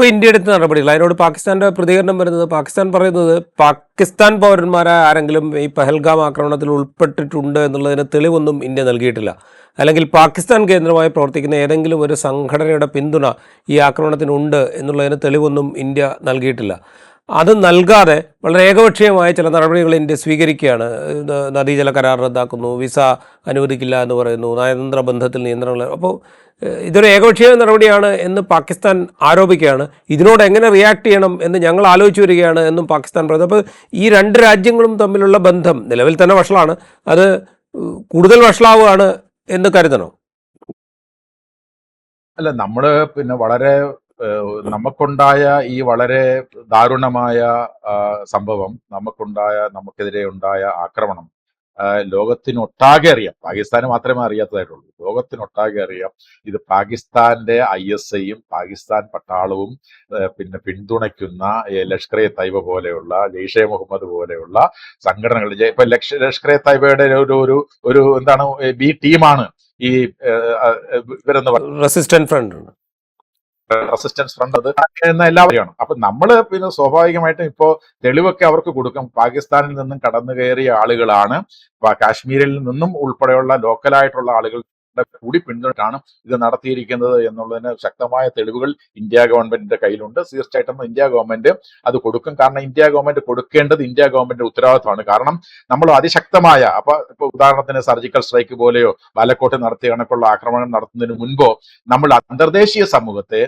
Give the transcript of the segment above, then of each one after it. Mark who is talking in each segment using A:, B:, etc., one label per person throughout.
A: ഇപ്പോൾ ഇന്ത്യ എടുത്ത നടപടികൾ അതിനോട് പാകിസ്ഥാന്റെ പ്രതികരണം വരുന്നത്, പാകിസ്ഥാൻ പറയുന്നത് പാകിസ്ഥാൻ പൗരന്മാരായ ആരെങ്കിലും ഈ പഹൽഗാം ആക്രമണത്തിൽ ഉൾപ്പെട്ടിട്ടുണ്ട് എന്നുള്ളതിന് തെളിവൊന്നും ഇന്ത്യ നൽകിയിട്ടില്ല. അല്ലെങ്കിൽ പാകിസ്ഥാൻ കേന്ദ്രമായി പ്രവർത്തിക്കുന്ന ഏതെങ്കിലും ഒരു സംഘടനയുടെ പിന്തുണ ഈ ആക്രമണത്തിനുണ്ട് എന്നുള്ളതിന് തെളിവൊന്നും ഇന്ത്യ നൽകിയിട്ടില്ല. അത് നൽകാതെ വളരെ ഏകപക്ഷീയമായ ചില നടപടികൾ ഇന്ത്യ സ്വീകരിക്കുകയാണ്. നദീജല കരാർ റദ്ദാക്കുന്നു, വിസ അനുവദിക്കില്ല എന്ന് പറയുന്നു, നയതന്ത്ര ബന്ധത്തിൽ നിയന്ത്രണങ്ങൾ. അപ്പോൾ ഇതൊരു ഏകപക്ഷീയ നടപടിയാണ് എന്ന് പാകിസ്ഥാൻ ആരോപിക്കുകയാണ്. ഇതിനോട് എങ്ങനെ റിയാക്ട് ചെയ്യണം എന്ന് ഞങ്ങൾ ആലോചിച്ചു വരികയാണ് എന്നും പാകിസ്ഥാൻ പറയുന്നത്. അപ്പോൾ ഈ രണ്ട് രാജ്യങ്ങളും തമ്മിലുള്ള ബന്ധം നിലവിൽ തന്നെ വഷളാണ്, അത് കൂടുതൽ വഷളാവുകയാണ് എന്ന് കരുതണോ?
B: അല്ല, നമ്മള് വളരെ നമുക്കുണ്ടായ ഈ വളരെ ദാരുണമായ സംഭവം, നമുക്കെതിരെ ഉണ്ടായ ആക്രമണം ലോകത്തിനൊട്ടാകെ അറിയാം. പാകിസ്ഥാന് മാത്രമേ അറിയാത്തതായിട്ടുള്ളൂ. ലോകത്തിനൊട്ടാകെ അറിയാം. ഇത് പാകിസ്ഥാന്റെ ISIയും പാകിസ്ഥാൻ പട്ടാളവും പിന്തുണയ്ക്കുന്ന ലഷ്കർ എ തൈബ പോലെയുള്ള, ജെയ്ഷെ മുഹമ്മദ് പോലെയുള്ള സംഘടനകൾ. ഇപ്പൊ ലഷ്കർ എ തൈബയുടെ ഒരു എന്താണ് ബി ടീമാണ് ഈ ഇവരെന്ന് പറയുന്നത് റെസിസ്റ്റൻസ് ഫ്രണ്ട്. അത് എന്ന എല്ലാവരെയാണ്. അപ്പൊ നമ്മള് സ്വാഭാവികമായിട്ടും ഇപ്പോ തെളിവൊക്കെ അവർക്ക് കൊടുക്കും. പാകിസ്ഥാനിൽ നിന്നും കടന്നു കയറിയ ആളുകളാണ്, കാശ്മീരിൽ നിന്നും ഉൾപ്പെടെയുള്ള ലോക്കലായിട്ടുള്ള ആളുകൾ കൂടി പിന്തുണച്ചാണ് ഇത് നടത്തിയിരിക്കുന്നത് എന്നുള്ളതിന് ശക്തമായ തെളിവുകൾ ഇന്ത്യ ഗവൺമെന്റിന്റെ കയ്യിലുണ്ട്. തീർച്ചയായിട്ടും ഇന്ത്യ ഗവൺമെന്റ് അത് കൊടുക്കും. കാരണം ഇന്ത്യ ഗവൺമെന്റ് കൊടുക്കേണ്ടത് ഇന്ത്യ ഗവൺമെന്റിന്റെ ഉത്തരവാദിത്തമാണ്. കാരണം നമ്മൾ അതിശക്തമായ ഇപ്പൊ ഉദാഹരണത്തിന് സർജിക്കൽ സ്ട്രൈക്ക് പോലെയോ ബാലക്കോട്ട് നടത്തിയ കണക്കുള്ള ആക്രമണം നടത്തുന്നതിന് മുൻപോ നമ്മൾ അന്തർദേശീയ സമൂഹത്തെ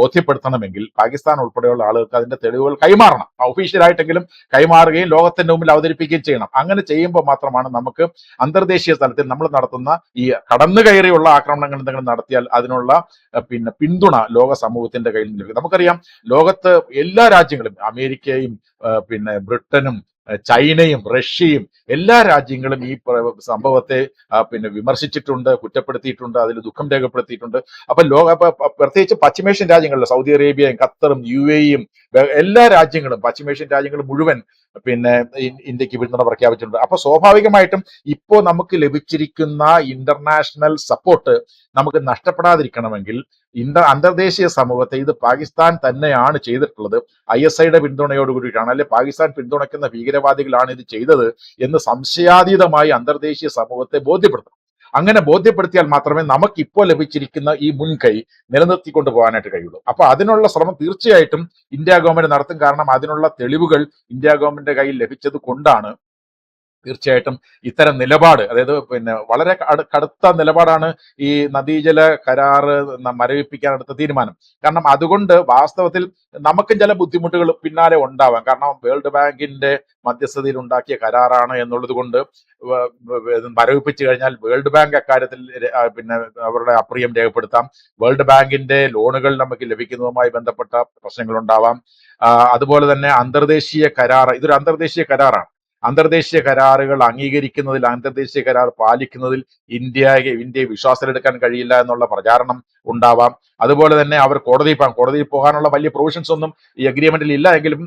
B: ബോധ്യപ്പെടുത്തണമെങ്കിൽ പാകിസ്ഥാൻ ഉൾപ്പെടെയുള്ള ആളുകൾക്ക് അതിന്റെ തെളിവുകൾ കൈമാറണം. ഒഫീഷ്യലായിട്ടെങ്കിലും കൈമാറുകയും ലോകത്തിന്റെ മുമ്പിൽ അവതരിപ്പിക്കുകയും ചെയ്യണം. അങ്ങനെ ചെയ്യുമ്പോൾ മാത്രമാണ് നമുക്ക് അന്തർദേശീയ തലത്തിൽ നമ്മൾ നടത്തുന്ന ഈ കടന്നു കയറിയുള്ള ആക്രമണങ്ങൾ എന്തെങ്കിലും നടത്തിയാൽ അതിനുള്ള പിന്തുണ ലോക സമൂഹത്തിന്റെ കയ്യിൽ നിന്ന് ലഭിക്കും. നമുക്കറിയാം, ലോകത്ത് എല്ലാ രാജ്യങ്ങളും, അമേരിക്കയും ബ്രിട്ടനും ചൈനയും റഷ്യയും എല്ലാ രാജ്യങ്ങളും ഈ സംഭവത്തെ വിമർശിച്ചിട്ടുണ്ട്, കുറ്റപ്പെടുത്തിയിട്ടുണ്ട്, അതിൽ ദുഃഖം രേഖപ്പെടുത്തിയിട്ടുണ്ട്. അപ്പൊ പ്രത്യേകിച്ച് പശ്ചിമേഷ്യൻ രാജ്യങ്ങളിൽ സൗദി അറേബ്യയും ഖത്തറും UAEയും എല്ലാ രാജ്യങ്ങളും, പശ്ചിമേഷ്യൻ രാജ്യങ്ങൾ മുഴുവൻ ഇന്ത്യക്ക് പിന്തുണ പ്രഖ്യാപിച്ചിട്ടുണ്ട്. അപ്പൊ സ്വാഭാവികമായിട്ടും ഇപ്പോ നമുക്ക് ലഭിച്ചിരിക്കുന്ന ഇന്റർനാഷണൽ സപ്പോർട്ട് നമുക്ക് നഷ്ടപ്പെടാതിരിക്കണമെങ്കിൽ അന്തർദേശീയ സമൂഹത്തെ, ഇത് പാകിസ്ഥാൻ തന്നെയാണ് ചെയ്തിട്ടുള്ളത്, ISIയുടെ പിന്തുണയോട് കൂടിയിട്ടാണ്, അല്ലെ പാകിസ്ഥാൻ പിന്തുണയ്ക്കുന്ന ഭീകരവാദികളാണ് ഇത് ചെയ്തത് എന്ന് സംശയാതീതമായി അന്തർദേശീയ സമൂഹത്തെ ബോധ്യപ്പെടുത്തണം. അങ്ങനെ ബോധ്യപ്പെടുത്തിയാൽ മാത്രമേ നമുക്ക് ഇപ്പോൾ ലഭിച്ചിരിക്കുന്ന ഈ മുൻകൈ നിലനിർത്തിക്കൊണ്ട് പോകാനായിട്ട് കഴിയുള്ളൂ. അപ്പൊ അതിനുള്ള ശ്രമം തീർച്ചയായിട്ടും ഇന്ത്യ ഗവൺമെന്റ് നടത്തും. കാരണം അതിനുള്ള തെളിവുകൾ ഇന്ത്യ ഗവൺമെന്റിന്റെ കയ്യിൽ ലഭിച്ചത് കൊണ്ടാണ് തീർച്ചയായിട്ടും ഇത്തരം നിലപാട്, അതായത് വളരെ കടുത്ത നിലപാടാണ് ഈ നദീജല കരാറ് മരവിപ്പിക്കാൻ എടുത്ത തീരുമാനം. കാരണം അതുകൊണ്ട് വാസ്തവത്തിൽ നമുക്കും ചില ബുദ്ധിമുട്ടുകൾ പിന്നാലെ ഉണ്ടാവാം. കാരണം വേൾഡ് ബാങ്കിന്റെ മധ്യസ്ഥതയിൽ ഉണ്ടാക്കിയ കരാറാണ് എന്നുള്ളത് കൊണ്ട് മരവിപ്പിച്ചു കഴിഞ്ഞാൽ വേൾഡ് ബാങ്ക് അക്കാര്യത്തിൽ അവരുടെ അപ്രിയം രേഖപ്പെടുത്താം. വേൾഡ് ബാങ്കിന്റെ ലോണുകൾ നമുക്ക് ലഭിക്കുന്നതുമായി ബന്ധപ്പെട്ട പ്രശ്നങ്ങൾ ഉണ്ടാവാം. അതുപോലെ തന്നെ അന്തർദേശീയ കരാർ, ഇതൊരു അന്തർദേശീയ കരാറാണ്. അന്തർദേശീയ കരാറുകൾ അംഗീകരിക്കുന്നതിൽ, അന്തർദേശീയ കരാർ പാലിക്കുന്നതിൽ ഇന്ത്യയെ വിശ്വാസത്തിലെടുക്കാൻ കഴിയില്ല എന്നുള്ള പ്രചാരണം ഉണ്ടാവാം. അതുപോലെ തന്നെ അവർ കോടതിയിൽ പോകാനുള്ള വലിയ പ്രൊവിഷൻസ് ഒന്നും ഈ അഗ്രിമെന്റിൽ ഇല്ല എങ്കിലും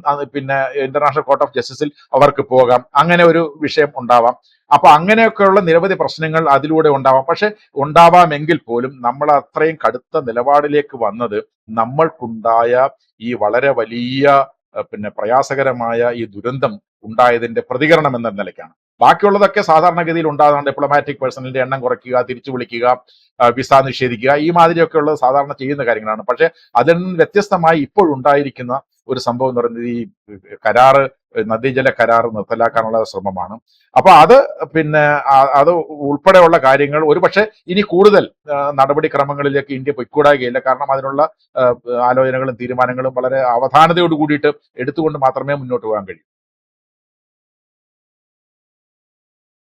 B: ഇന്റർനാഷണൽ കോർട്ട് ഓഫ് ജസ്റ്റിസിൽ അവർക്ക് പോകാം. അങ്ങനെ ഒരു വിഷയം ഉണ്ടാവാം. അപ്പൊ അങ്ങനെയൊക്കെയുള്ള നിരവധി പ്രശ്നങ്ങൾ അതിലൂടെ ഉണ്ടാവാം. പക്ഷെ ഉണ്ടാവാമെങ്കിൽ പോലും നമ്മൾ അത്രയും കടുത്ത നിലപാടിലേക്ക് വന്നത് നമ്മൾക്കുണ്ടായ ഈ വളരെ വലിയ പ്രയാസകരമായ ഈ ദുരന്തം ഉണ്ടായതിന്റെ പ്രതികരണം എന്ന നിലയ്ക്കാണ്. ബാക്കിയുള്ളതൊക്കെ സാധാരണഗതിയിൽ ഉണ്ടാകുന്ന ഡിപ്ലോമാറ്റിക് പേഴ്സണലിന്റെ എണ്ണം കുറയ്ക്കുക, തിരിച്ചു വിളിക്കുക, വിസ നിഷേധിക്കുക, ഈ മാതിരിയൊക്കെ ഉള്ളത് സാധാരണ ചെയ്യുന്ന കാര്യങ്ങളാണ്. പക്ഷെ അതിൽ നിന്ന് വ്യത്യസ്തമായി ഇപ്പോഴുണ്ടായിരിക്കുന്ന ഒരു സംഭവം എന്ന് പറയുന്നത് ഈ നദീജല കരാർ നിർത്തലാക്കാനുള്ള ശ്രമമാണ്. അപ്പൊ അത് ഉൾപ്പെടെയുള്ള കാര്യങ്ങൾ ഒരുപക്ഷെ ഇനി കൂടുതൽ നടപടിക്രമങ്ങളിലേക്ക് ഇന്ത്യ പൊയ്ക്കൂടാകുകയില്ല. കാരണം അതിനുള്ള ആലോചനകളും തീരുമാനങ്ങളും വളരെ അവധാനതയോട് കൂടിയിട്ട് എടുത്തുകൊണ്ട് മാത്രമേ മുന്നോട്ട് പോകാൻ കഴിയൂ.